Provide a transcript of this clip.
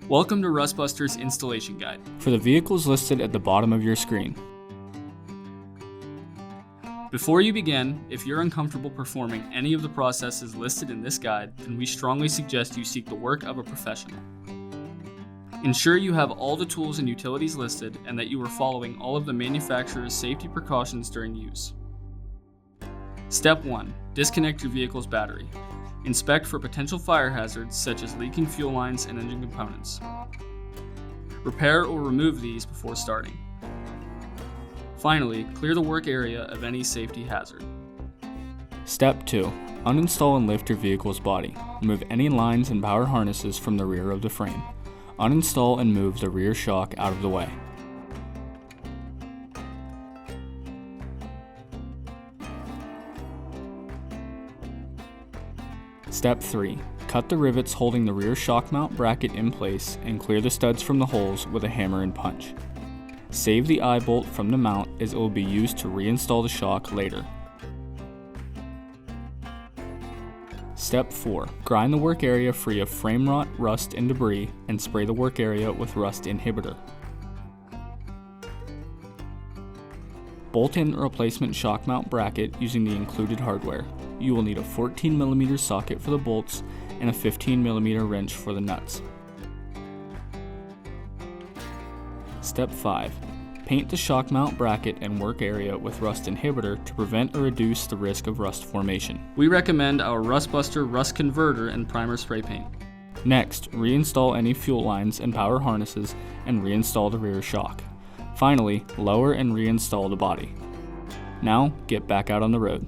Welcome to Rustbuster's installation guide. For the vehicles listed at the bottom of your screen. Before you begin, if you're uncomfortable performing any of the processes listed in this guide, then we strongly suggest you seek the work of a professional. Ensure you have all the tools and utilities listed and that you are following all of the manufacturer's safety precautions during use. Step 1. Disconnect your vehicle's battery. Inspect for potential fire hazards such as leaking fuel lines and engine components. Repair or remove these before starting. Finally, clear the work area of any safety hazard. Step 2. Uninstall and lift your vehicle's body. Remove any lines and power harnesses from the rear of the frame. Uninstall and move the rear shock out of the way. Step 3. Cut the rivets holding the rear shock mount bracket in place and clear the studs from the holes with a hammer and punch. Save the eye bolt from the mount as it will be used to reinstall the shock later. Step 4. Grind the work area free of frame rot, rust, and debris and spray the work area with rust inhibitor. Bolt in a replacement shock mount bracket using the included hardware. You will need a 14mm socket for the bolts and a 15mm wrench for the nuts. Step 5. Paint the shock mount bracket and work area with rust inhibitor to prevent or reduce the risk of rust formation. We recommend our Rustbuster Rust Converter and Primer Spray Paint. Next, reinstall any fuel lines and power harnesses and reinstall the rear shock. Finally, lower and reinstall the body. Now, get back out on the road.